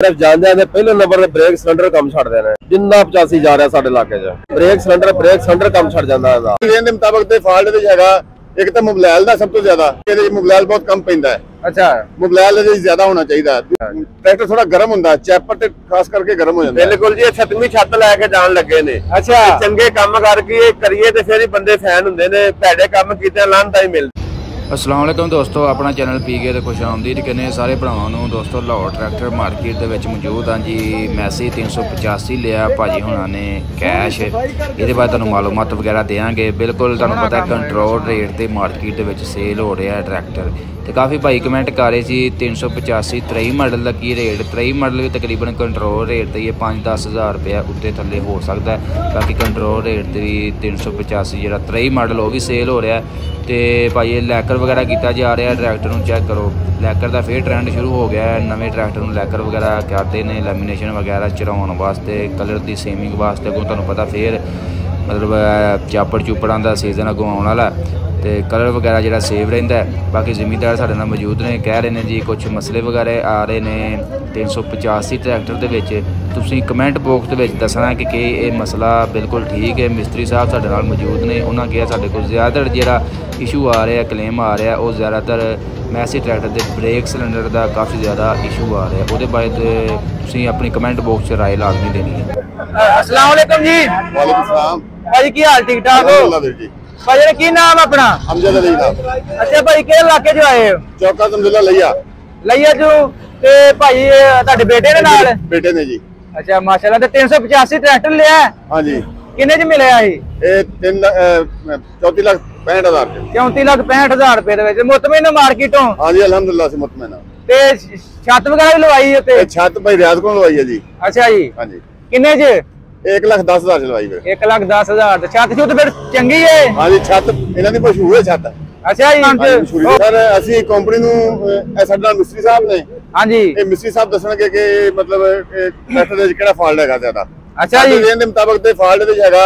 सिर्फ जाने दे पहले नंबर ते ब्रेक सिलेंडर कम छड़ देने जिन्ना 85 जा रहा साडे इलाके च ब्रेक सिलेंडर कम छड़ जांदा है। ਇਹਦੇ ਮੁਤਾਬਕ ਤੇ ਫਾਲਟ ਦੇ ਹੈਗਾ ਇੱਕ ਤਾਂ ਮੋਬਾਈਲ ਦਾ ਸਭ ਤੋਂ ਜ਼ਿਆਦਾ ਇਹਦੇ ਮੋਬਾਈਲ ਬਹੁਤ ਕਮ ਪੈਂਦਾ ਹੈ। अच्छा ਮੋਬਾਈਲ ਦੇ ਜ਼ਿਆਦਾ ਹੋਣਾ ਚਾਹੀਦਾ। ਟਰੈਕਟਰ ਥੋੜਾ ਗਰਮ ਹੁੰਦਾ ਚੈਪਰ ਤੇ ਖਾਸ ਕਰਕੇ ਗਰਮ ਹੋ ਜਾਂਦਾ। बिल्कुल जी 7ਵੀਂ ਛੱਤ ਲੈ ਕੇ ਜਾਣ ਲੱਗੇ ਨੇ। अच्छा ਚੰਗੇ ਕੰਮ ਕਰਕੇ ਕਰੀਏ ਤੇ ਫਿਰ ਹੀ ਬੰਦੇ ਫੈਨ ਹੁੰਦੇ ਨੇ, ਭੈੜੇ ਕੰਮ ਕੀਤੇ ਲਾਂਭਾ ਹੀ ਮਿਲਦਾ। अस्सलाम वालेकुम दोस्तों, अपना चैनल पीके ते खुश आमदीद कहने सारे भरावां नूं। दोस्तों लाहौर ट्रैक्टर मार्केट दे विच मौजूद हाँ जी। मैसी 385 लिया भाजी हुणा ने कैश, ये बाद तुहानूं मालूमात वगैरह देंगे। बिल्कुल तुहानूं पता कंट्रोल रेट ते मार्केट दे विच सेल हो रहा है ट्रैक्टर। तो काफ़ी भाई कमेंट कर रहे सी 385 23 मॉडल का की रेट। 23 मॉडल भी तकरीबन कंट्रोल रेट ते 5-10 हज़ार रुपया उत्ते थल्ले हो सकता है। बाकी कंट्रोल रेट ते भी 385 जो 23 मॉडल वो भी सेल हो रहा है। तो भाई ये लैकर वगैरह किया जा रहा है। ट्रैक्टर में चैक करो, लैकर का फिर ट्रेंड शुरू हो गया है। नवे ट्रैक्टर में लैकर वगैरह करते हैं, लैमीनेशन वगैरह चढ़ाने वास्ते, कलर की सेमिंग वास्ते। को तुहानूं पता फिर मतलब चापड़ चुपड़ां का सीजन अगों आने वाला, तो कलर वगैरह जो सेव रहा है। बाकी जिमीदार साढ़े नाल मौजूद ने, कह रहे हैं जी कुछ मसले वगैरह आ रहे हैं 385 ट्रैक्टर के। तुसीं कमेंट बॉक्स के दसना कि ये मसला बिल्कुल ठीक है। मिस्त्री साहब साढ़े नाल मौजूद ने, उन्होंने कहा साढ़े को ज़्यादातर जो इशू आ रहा है, क्लेम आ रहा है, वो ज़्यादातर मैसी ट्रैक्टर के ब्रेक सिलेंडर का काफ़ी ज़्यादा इशू आ रहा है। वो बाद तुसीं अपनी कमेंट बॉक्स राय लाजमी देनी है। अस्सलाम वालेकुम जी। ਵਾਲੇਕੁਮ ਸਲਾਮ भाई की हाल ठीक ठाक हो? ਅੱਲਾਹ ਵੀਰ ਜੀ। भाई की नाम अपना? ਅਮਜਦ ਅਲੀ ਦਾ अच्छा भाई किहड़े इलाके चो आए हो? ਚੌਕਾ ਤਮਜ਼ਿਲਾ ਲਈਆ लइया चो। ते भाई तुहाडे बेटे दे नाल? ਬੇਟੇ ਨੇ ਜੀ। अच्छा माशाल्लाह। ते 385 ट्रैक्टर लिया है, ਹਾਂਜੀ किन्ने च मिले आई? ਇਹ 34,65,000 ਚ। 34,65,000 रुपए दे विच मुतमिन मार्केटों? ਹਾਂਜੀ ਅਲਹਮਦੁਲਿਲਾ ਸੇ ਮੁਤਮਿਨ ਆ। ते छत वगैरह भी लवाई है ते? ਇਹ ਛੱਤ ਭਾਈ ਰਿਆਜ਼ ਕੋਲ ਲਵਾਈ ਹੈ ਜੀ। अच्छा जी ਹਾਂਜੀ किन्ने च? 1,10,000 ਚ ਲਵਾਈ ਫਿਰ। 1,10,000 ते छत छुत फिर चंगी है? ਹਾਂਜੀ ਛੱਤ ਇਹਨਾਂ ਦੀ ਮਸ਼ਹੂਰ ਹੈ ਛੱਤ। अच्छा जी ਸਰ ਅਸੀਂ ਕੰਪਨੀ ਨੂੰ ਇਹ ਸਾਡੇ ਨਾਲ ਮਿਸਤਰੀ ਸਾਹਿਬ ਨੇ, हाँ जी ਇਹ ਮਿਸਤਰੀ ਸਾਹਿਬ ਦੱਸਣਗੇ ਕਿ ਮਤਲਬ ਟਰੈਕਟਰ ਦੇ ਵਿੱਚ ਕਿਹੜਾ ਫਾਲਟ ਹੈਗਾ ਜ਼ਿਆਦਾ। अच्छा जी ਦੇ ਮੁਤਾਬਕ ਤੇ ਫਾਲਟ ਦੇ ਹੈਗਾ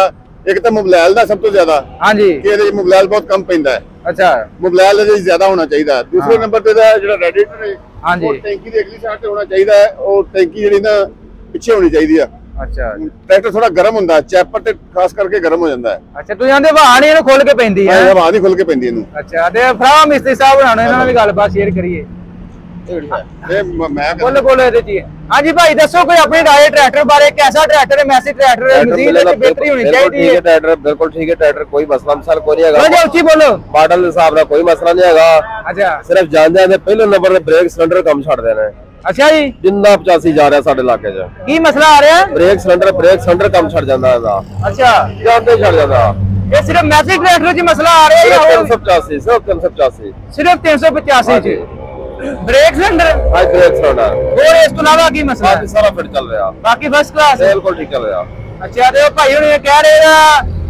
ਇੱਕ ਤਾਂ ਮੋਬਾਈਲ ਦਾ ਸਭ ਤੋਂ ਜ਼ਿਆਦਾ हाँ जी ਕਿ ਇਹਦੇ ਮੋਬਾਈਲ ਬਹੁਤ ਕਮ ਪੈਂਦਾ ਹੈ। अच्छा ਮੋਬਾਈਲ ਦੇ ਜ਼ਿਆਦਾ ਹੋਣਾ ਚਾਹੀਦਾ। ਦੂਸਰੇ ਨੰਬਰ ਤੇ ਦਾ ਜਿਹੜਾ ਰੈਡੀਏਟਰ ਹੈ हाँ जी ਉਹ ਟੈਂਕੀ ਦੀ ਅਗਲੀ ਸਾਈਡ ਤੇ ਹੋਣਾ ਚਾਹੀਦਾ ਹੈ। ਉਹ ਟੈਂਕੀ ਜਿਹੜੀ ਨਾ ਪਿੱਛੇ ਹੋਣੀ ਚਾਹੀਦੀ ਆ। अच्छा ਟਰੈਕਟਰ ਥੋੜਾ ਗਰਮ ਹੁੰਦਾ, ਚੈਪਰ ਤੇ ਖਾਸ ਕਰਕੇ ਗਰਮ ਹੋ ਜਾਂਦਾ ਹੈ। अच्छा तू आंदे हवा नहीं ਇਹਨੂੰ ਖੋਲ ਕੇ ਪੈਂਦੀ ਹੈ? ਹਵਾ ਨਹੀਂ ਖੁੱਲ ਕੇ ਪੈਂਦੀ ਇਹਨੂੰ। अच्छा ਤੇ ਫਰਾ ਮਿਸਤਰੀ ਸਾਹਿਬ ਨਾਲ ਇਹਨਾਂ ਨਾਲ ਵੀ ਗੱਲਬਾਤ ਸ਼ੇਅਰ ਕਰੀਏ। ਇਹ ਮੈਂ ਬੋਲੋ ਬੋਲੋ ਇਹਦੇ ਚ। हाँ जी भाई दसो कोई अपनी राय ट्रैक्टर बारे, कैसा ट्रैक्टर है? मैसी ट्रैक्टर है, मजीद इसकी बेहतरी होनी चाहिए है। ट्रैक्टर बिल्कुल ठीक है, ट्रैक्टर कोई मसला कोई नहीं बोलो है। ऊंची बोलो। मॉडल हिसाब ना कोई मसला नहीं है। अच्छा सिर्फ जाने दे पहले नंबर ते ब्रेक सिलेंडर कम छड़ देने अच्छा जी जिन्ना 85 जा रहा साडे इलाके च की मसला आ रहा है? ब्रेक सिलेंडर कम छड़ जांदा है। अच्छा जानते छड़ जांदा ये सिर्फ मैसी ट्रैक्टर च मसला आ रहा है या और 385 सिर्फ 385 सिर्फ 385 च brake cylinder high brake cylinder और इस तो अलावा की मसला बाकी सारा फिट चल रहा, बाकी फर्स्ट क्लास है? बिल्कुल ठीक चल रहा। अच्छा ते भाई हुण कह रहे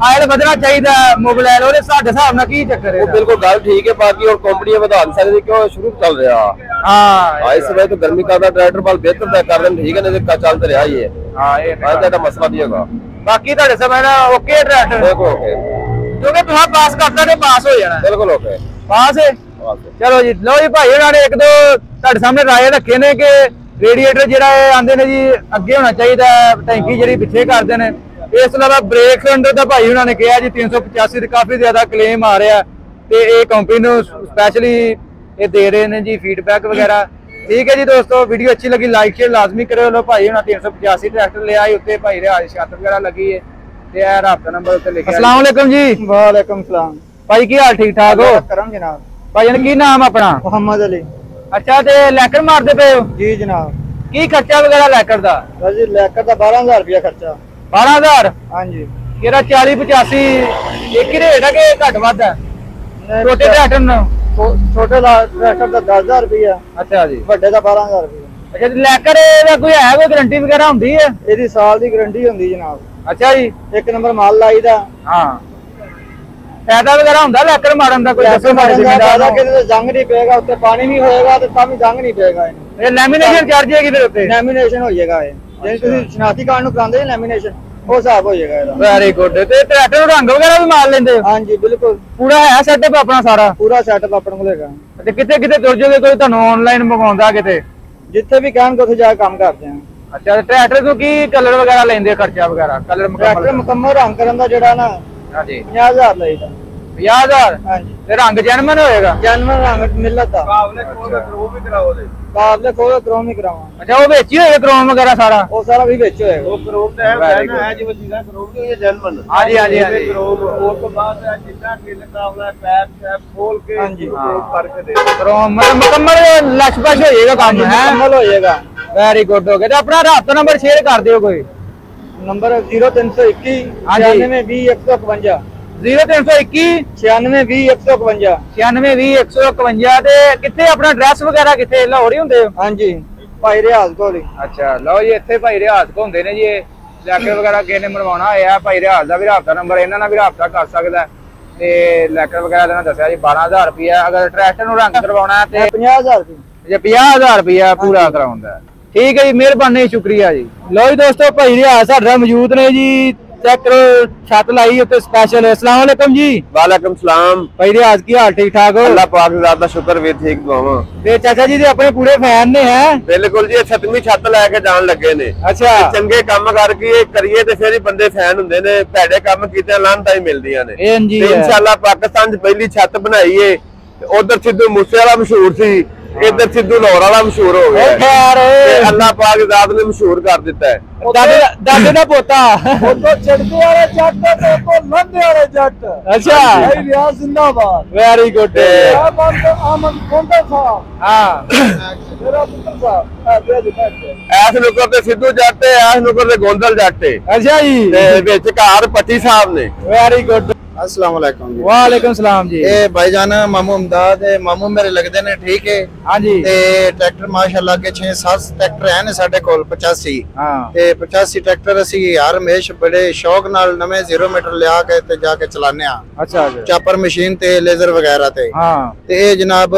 आयल बदलना चाहिए मोबाइल और साडे हिसाब नाल की चक्कर है? वो बिल्कुल गल ठीक है। बाकी और कंपनी बता नहीं सकती क्यों शुरू चल रहा। हां इस समय तो गर्मी का ट्रैक्टर बाल बेहतर तय कर दें, ठीक है नहीं चलते रहा ही है। हां ये ज्यादा मसला नहीं होगा। बाकी ਤੁਹਾਡੇ समय ना ओके ट्रैक्टर बिल्कुल ओके, क्योंकि तुहां पास करता ते पास हो जाना। बिल्कुल ओके पास है चलो जी। लो जी भाई उन्होंने एक दो ਤੁਹਾਡੇ ਸਾਹਮਣੇ ਰਾਏ ਰੱਖੇ ਨੇ ਕਿ ਰੇਡੀਏਟਰ ਜਿਹੜਾ ਆਂਦੇ ਨੇ ਜੀ ਅੱਗੇ ਹੋਣਾ ਚਾਹੀਦਾ, ਟੈਂਕੀ ਜਿਹੜੀ ਪਿੱਛੇ ਕਰਦੇ ਨੇ। ਇਸ ਤੋਂ ਇਲਾਵਾ ਬ੍ਰੇਕ ਸਿਲੰਡਰ ਦਾ ਭਾਈ ਉਹਨਾਂ ਨੇ ਕਿਹਾ ਜੀ 385 ਤੇ ਕਾਫੀ ਜ਼ਿਆਦਾ ਕਲੇਮ ਆ ਰਿਹਾ ਤੇ ਇਹ ਕੰਪਨੀ ਨੂੰ ਸਪੈਸ਼ਲੀ ਇਹ ਦੇ ਰਹੇ ਨੇ ਜੀ ਫੀਡਬੈਕ ਵਗੈਰਾ। ठीक है जी दोस्तों, वीडियो अच्छी लगी लाइक शेयर लाजमी करो। लो भाई हुण 385 ट्रैक्टर ले आए, उत्ते भाई रिहाज छत वगैरह लगी है ते यार आपका नंबर उत्ते लिखा। अस्सलाम वालेकुम जी। वालेकुम सलाम। भाई की हाल ठीक ठाक हो? करम जनाब। भाई जान की नाम अपना? मोहम्मद अली। अच्छा ते लैकर मारदे पे हो? जी जनाब। की खर्चा वगैरह लैकर दा? बस जी लैकर दा 12,000 रुपया खर्चा। 12,000? हाँ जी। केरा 40-85 एक ही रेट है कि घट वध है? छोटे ट्रैक्टर न छोटे ट्रैक्टर का 10,000 रुपया। अच्छा जी। बड़े का 12,000 रुपया। अच्छा लैकर दा कोई है कोई गारंटी वगैरह हुंदी है? ਇਹਦੀ ਸਾਲ ਦੀ ਗਾਰੰਟੀ ਹੁੰਦੀ ਜਨਾਬ। अच्छा जी। ਇੱਕ ਨੰਬਰ ਮਾਲ ਲਾਈਦਾ। हाँ फायदा वगैरह हुंदा लैकर मारन दा? कोई दसो मारे ਜ਼ਿਆਦਾ ਕਿਤੇ ਤੇ ਜੰਗ ਨਹੀਂ ਪਏਗਾ, ਉੱਤੇ ਪਾਣੀ ਨਹੀਂ ਹੋਏਗਾ ਤੇ ਤਾਂ ਵੀ ਜੰਗ ਨਹੀਂ ਪਏਗਾ। ਇਹ ਲੈਮੀਨੇਸ਼ਨ ਚੜ ਜਾਏਗੀ ਫਿਰ ਉੱਤੇ? ਲੈਮੀਨੇਸ਼ਨ ਹੋ ਜਾਏਗਾ ਇਹ, ਜੇ ਤੁਸੀਂ ਸ਼ਨਾਖਤੀ ਕਾਰਡ ਨੂੰ ਕਰਾਉਂਦੇ ਜੀ ਲੈਮੀਨੇਸ਼ਨ ਉਹ ਹਿਸਾਬ ਹੋ ਜਾਏਗਾ ਇਹਦਾ। Very good. ਤੇ ਟਰੈਕਟਰ ਨੂੰ ਰੰਗ ਵਗੈਰਾ ਵੀ ਮਾਰ ਲੈਂਦੇ ਹੋ? ਹਾਂਜੀ ਬਿਲकुल ਪੂਰਾ ਹੈ ਸੈਟਅਪ ਆਪਣਾ ਸਾਰਾ? ਪੂਰਾ ਸੈਟਅਪ ਆਪਣੇ ਕੋਲ ਹੈਗਾ। ਤੇ ਕਿੱਥੇ ਕਿੱਥੇ ਤੁਰ ਜਾਓਗੇ? ਕੋਈ ਤੁਹਾਨੂੰ ਆਨਲਾਈਨ ਮੰਗਵਾਉਂਦਾ ਕਿਤੇ? ਜਿੱਥੇ ਵੀ ਕਹਿਣਗੇ ਉੱਥੇ ਜਾ ਕੇ ਕੰਮ ਕਰਦੇ ਆ। ਅੱਛਾ, ਟਰੈਕਟਰ ਨੂੰ ਕੀ ਕਲਰ ਵਗੈਰਾ ਲੈਂਦੇ, ਖਰਚਾ ਵਗੈਰਾ? ਕਲਰ ਟਰੈਕਟਰ ਮੁਕੰਮਲ ਰੰਗ ਕਰਨ ਦਾ ਜਿਹੜਾ ਨਾ ਹਾਂਜੀ 50,000 ਲਈਦਾ। 50,000? ਹਾਂਜੀ, ਤੇ ਰੰਗ ਜੈਨੂਇਨ ਹੋਏਗਾ? ਜਨਮਨ ਰੰਗ ਮਿਲਤ ਦਾ। ਕਾਬਲੇ ਕੋਲ ਵੀ ਕਰਾਓ ਦੇ ਕਾਬਲੇ ਕੋਲ ਕ੍ਰੋਮ ਹੀ ਕਰਾਵਾਂ। ਅੱਛਾ, ਉਹ ਵਿੱਚ ਹੀ ਹੋਏਗਾ ਕ੍ਰੋਮ ਵਗੈਰਾ ਸਾਰਾ? ਉਹ ਸਾਰਾ ਵੀ ਵਿੱਚ ਹੋਏਗਾ। ਉਹ ਕਰੋਮ ਦਾ ਹੈ ਜਿਵੇਂ ਸੀਗਾ ਕਰੋਮ ਦੀ ਇਹ ਜਨਮਨ। ਹਾਂਜੀ ਹਾਂਜੀ ਹਾਂਜੀ। ਕਰੋਮ ਉਸ ਤੋਂ ਬਾਅਦ ਜਿੰਨਾ ਕਿਲ ਕਾਬਲਾ ਪੈਪ ਸ਼ੈਪ ਖੋਲ ਕੇ ਹਾਂਜੀ, ਕਰਕੇ ਦੇ ਕ੍ਰੋਮ ਮਤਲਬ ਮੁਕੰਮਲ ਲਸ਼ਪਸ਼ ਹੋਏਗਾ ਕੰਮ ਹੈ? ਮੁਕੰਮਲ ਹੋ ਜਾਏਗਾ। ਵੈਰੀ ਗੁੱਡ ਹੋ ਗਿਆ। ਤੇ ਆਪਣਾ ਰਾਬਤਾ ਨੰਬਰ ਸ਼ੇਅਰ ਕਰ ਦਿਓ ਕੋਈ। ਨੰਬਰ 0321 ਹਾਂਜੀ। 9620 151 0321 9620 151। 9620 151। ਤੇ ਕਿੱਥੇ ਆਪਣਾ ਐਡਰੈਸ ਵਗੈਰਾ ਕਿੱਥੇ? ਲਾਹੌਰ ਹੀ ਹੁੰਦੇ ਹੋ? ਹਾਂਜੀ, ਭਾਈ ਰਿਆਜ਼ ਕੋਲ ਹੀ। ਅੱਛਾ, ਲਓ ਜੀ ਇੱਥੇ ਭਾਈ ਰਿਆਜ਼ ਕੋ ਹੁੰਦੇ ਨੇ ਜੀ। ਇਹ ਲੈਕਰ ਵਗੈਰਾ ਕਿਸੇ ਨੇ ਮਰਵਾਉਣਾ ਹੋਇਆ ਭਾਈ ਰਿਆਜ਼ ਦਾ ਵੀ ਰਾਬਤਾ ਨੰਬਰ, ਇਹਨਾਂ ਨਾਲ ਵੀ ਰਾਬਤਾ ਕਰ ਸਕਦਾ। ਤੇ ਲੈਕਰ ਵਗੈਰਾ ਦਾ ਦੱਸਿਆ ਜੀ 12,000 ਰੁਪਇਆ। ਅਗਰ ਟਰੈਕਟਰ ਨੂੰ ਰੰਗ ਕਰਵਾਉਣਾ ਤੇ 50,000 ਰੁਪਏ। ਜੇ 50,000 ਰੁਪਇਆ ਪੂਰਾ ਕਰਾਉਂਦਾ। ਠੀਕ ਹੈ ਜੀ, ਮਿਹਰਬਾਨੀ, ਸ਼ੁਕਰੀਆ ਜੀ। ਲਓ ਜੀ ਦੋਸਤੋ, ਭਾਈ ਰਿਆਜ਼ ਸਾਡਾ ਮੌਜੂਦ ਨੇ ਜੀ। ਚੈੱਕ ਕਰੋ, ਛੱਤ ਲਾਈ ਉੱਤੇ ਸਪੈਸ਼ਲ। अस्सलाम वालेकुम जी। ਵਾਲੇਕੁਮ ਸਲਾਮ। ਭਾਈ ਰਿਆਜ਼ ਕੀ ਹਾਲ? ਠੀਕ ਠਾਕ ਹੋ? ਅੱਲਾਹ ਪਾਕ ਦੀ ਜ਼ਾਤ ਦਾ ਸ਼ੁਕਰ ਵੀ ਠੀਕ ਦੁਆਵਾਂ। ਤੇ ਚਾਚਾ ਜੀ ਦੇ ਆਪਣੇ ਪੂਰੇ ਫੈਨ ਨੇ ਹੈ? ਬਿਲਕੁਲ ਜੀ, ਇਹ 7ਵੀਂ ਛੱਤ ਲੈ ਕੇ ਜਾਣ ਲੱਗੇ ਨੇ। ਅੱਛਾ, ਚੰਗੇ ਕੰਮ ਕਰਕੇ ਕਰੀਏ ਤੇ ਫਿਰ ਹੀ ਬੰਦੇ ਫੈਨ ਹੁੰਦੇ ਨੇ। ਭੈੜੇ ਕੰਮ ਕੀਤੇ ਲਾਂਤਾਂ ਹੀ ਮਿਲਦੀਆਂ ਨੇ। ਇਹ ਜੀ ਤੇ ਇਨਸ਼ਾਅੱਲਾ ਪਾਕਿਸਤਾਨ 'ਚ ਪਹਿਲੀ ਛੱਤ ਬਣਾਈ ਏ। ਉਧਰ ਸਿੱਧੂ ਮੂਸੇ ਵਾਲਾ ਮਸ਼ਹੂਰ ਸੀ, ਇੱਧਰ ਸਿੱਧੂ ਲਾਹੌਰ ਵਾਲਾ ਮਸ਼ਹੂਰ ਹੋ ਗਿਆ। ਖੈਰ ਤੇ ਅੱਲਾਹ ਪਾਕ ਦੀ ਜ਼ਾਤ ਨੇ ਮਸ਼ਹੂਰ ਕਰ ਦਿੱਤਾ ਹੈ। ਦਾਦੇ ਦਾ ਪੋਤਾ। ਉਤੋਂ ਚੜਦੇ ਵਾਲੇ ਜੱਟ ਤੇ ਉਤੋਂ ਲੰਘਦੇ ਵਾਲੇ ਜੱਟ। ਅੱਛਾ, ਭਾਈ ਰਿਆਜ਼ ਜ਼ਿੰਦਾਬਾਦ। Very good. ਆਮਨ ਖੋਂਦਾ ਸਾਹਿਬ, ਹਾਂ, ਮੇਰਾ ਪੁੱਤਰ ਸਾਹਿਬ ਆ ਦੇ ਦੇ। ਐਸ ਨੁਕਰ ਤੇ ਸਿੱਧੂ ਜੱਟ ਏ, ਐਸ ਨੁਕਰ ਤੇ ਗੋਂਦਲ ਜੱਟ ਏ। ਅੱਛਾ ਜੀ, ਤੇ ਵਿੱਚ ਘਰ ਪੱਟੀ ਸਾਹਿਬ ਨੇ। Very good. अस्सलाम वालेकुम जी। वालेकुम सलाम जी। ਇਹ ਭਾਈਜਾਨ ਮਾਮੂ ਅਮਦਾਦ ਹੈ, ਮਾਮੂ ਮੇਰੇ ਲੱਗਦੇ ਨੇ, ਠੀਕ ਹੈ। ਹਾਂਜੀ। ਤੇ ਟਰੈਕਟਰ ਮਾਸ਼ਾਅੱਲਾ ਕੇ 6-7 ਟਰੈਕਟਰ ਹਨ ਸਾਡੇ ਕੋਲ 85। ਹਾਂ। ਤੇ 85 ਟਰੈਕਟਰ ਅਸੀਂ ਹਰ ਹਮੇਸ਼ ਬੜੇ ਸ਼ੌਕ ਨਾਲ ਨਵੇਂ 0 ਮੀਟਰ ਲਿਆ ਕੇ ਤੇ ਜਾ ਕੇ ਚਲਾਉਂਦੇ ਆ। ਅੱਛਾ ਜੀ। ਚਾਪਰ ਮਸ਼ੀਨ ਤੇ ਲੇਜ਼ਰ ਵਗੈਰਾ ਤੇ। ਹਾਂ। ਤੇ ਇਹ ਜਨਾਬ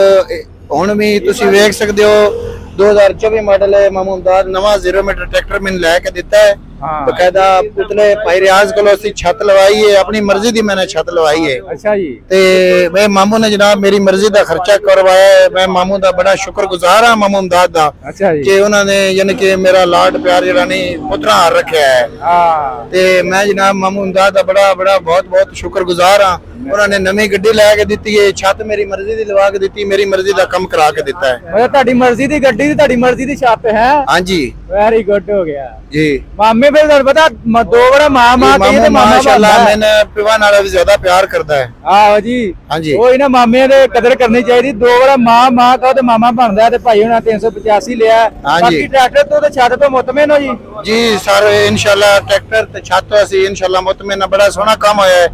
ਹੁਣ ਵੀ ਤੁਸੀਂ ਵੇਖ ਸਕਦੇ ਹੋ 2024 ਮਾਡਲ ਹੈ। ਮਾਮੂ ਅਮਦਾਦ ਨਵਾਂ 0 ਮੀਟਰ ਟਰੈਕਟਰ ਮੈਨੂੰ ਲੈ ਕੇ ਦਿੱਤਾ ਹੈ। ਹਾਂ। ਬਕਾਇਦਾ ਪੁਤਲੇ ਭਾਈ ਰਿਆਜ਼ ਕੋਲੋਂ ਅਸੀਂ ਛੱਤ ਲਵਾਈ ਹੈ, ਆਪਣੀ ਮਰਜ਼ੀ ਦੀ ਮੈंने ਛੱਤ ਲਵਾਈ ਹੈ। ਅੱਛਾ ਜੀ। ਤੇ ਮੈਂ ਮਾਮੂ ਨੇ ਜਨਾਬ ਮੇਰੀ ਮਰਜ਼ੀ ਦਾ ਖਰਚਾ ਕਰਵਾਇਆ ਹੈ। ਮੈਂ ਮਾਮੂ ਦਾ ਬੜਾ ਸ਼ੁਕਰਗੁਜ਼ਾਰ ਹਾਂ, ਮਾਮੂ ਅਮਦਾਦ ਦਾ, ਅੱਛਾ ਜੀ। ਕਿ ਉਹਨਾਂ ਨੇ ਯਾਨੀ ਕਿ ਮੇਰਾ ਲਾਡ ਪਿਆਰ ਜਿਹੜਾ ਨਹੀਂ ਪੁੱਤਰਾ ਹਾਰ ਰੱਖਿਆ ਹੈ। ਹਾਂ। ਤੇ ਮੈਂ ਜਨਾਬ ਮਾਮੂ ਅਮਦਾਦ ਦਾ ਬੜਾ ਬਹੁਤ ਸ਼ੁਕਰਗੁਜ਼ਾਰ ਹਾਂ। ਉਹਨਾਂ ਨੇ ਨਵੀਂ ਗੱਡੀ ਲੈ ਕੇ ਦਿੱਤੀ ਹੈ, ਛੱਤ ਮੇਰੀ ਮਰਜ਼ੀ ਦੀ ਲਵਾ ਕੇ ਦਿੱਤੀ, ਮੇਰੀ ਮਰਜ਼ੀ ਦਾ ਕੰਮ ਕਰਾ ਕੇ ਦਿੱਤਾ ਹੈ। ਮਤਲਬ ਤੁਹਾਡੀ ਮਰਜ਼ੀ ਦੀ ਗੱਡੀ ਦੀ ਤੁਹਾਡੀ ਮਰਜ਼ੀ ਦੀ ਛੱਤ ਹੈ? ਹਾਂਜੀ ਵੈਰੀ ਗੁੱਡ ਹੋ ਗਿਆ ਜੀ। ਮਾਮੇ ਫਿਰ ਤੁਹਾਨੂੰ ਪਤਾ ਦੋ ਵਾਰ ਮਾਂ ਕਹੀਏ ਤੇ ਮਾਮਾ ਮਾਸ਼ਾਅੱਲਾ ਬਣਦਾ। ਮੈਨੇ ਪਿਵਾ ਨਾਲ ਵੀ ਜ਼ਿਆਦਾ ਪਿਆਰ ਕਰਦਾ ਹੈ। ਆਹੋ ਜੀ। ਹਾਂਜੀ। ਉਹ ਇਹਨਾਂ ਮਾਮੇ ਦੇ ਕਦਰ ਕਰਨੀ ਚਾਹੀਦੀ। ਦੋ ਵਾਰ ਮਾਂ ਕਹੋ ਤੇ ਮਾਮਾ ਬਣਦਾ। ਤੇ ਭਾਈ ਹੁਣਾਂ 385 ਲਿਆ। ਹਾਂਜੀ। ਬਾਕੀ ਟਰੈਕਟਰ ਤੋਂ ਤੇ ਛੱਤ ਤੋਂ ਮੁਤਮਿਨ ਹੋ ਜੀ? ਜੀ ਸਰ, ਇਨਸ਼ਾਅੱਲਾ ਟਰੈਕਟਰ ਤੇ ਛੱਤ ਅਸੀਂ ਇਨਸ਼ਾਅੱਲਾ ਮੁਤਮਿਨ, ਬੜਾ ਸੋਹਣਾ ਕੰਮ ਹੋਇਆ ਹੈ।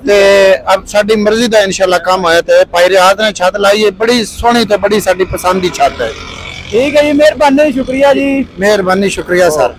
ਤੇ ਅਬ ਸਾਡੀ ਮਰਜ਼ੀ ਦਾ ਇਨਸ਼ਾਅੱਲਾ ਕੰਮ ਹੋਇਆ ਤੇ ਭਾਈ ਰਿਆਜ਼ ਨੇ ਛੱਤ ਲਾਈ ਹੈ, ਬੜੀ ਸੋਹਣੀ ਤੇ ਬੜੀ ਸਾਡੀ ਪਸੰਦ ਦੀ ਛੱਤ ਹੈ। ਠੀਕ ਹੈ ਜੀ, ਮਿਹਰਬਾਨੀ, ਸ਼ੁਕਰੀਆ ਜੀ। ਮਿਹਰਬਾਨੀ, ਸ਼ੁਕਰੀਆ ਸਰ।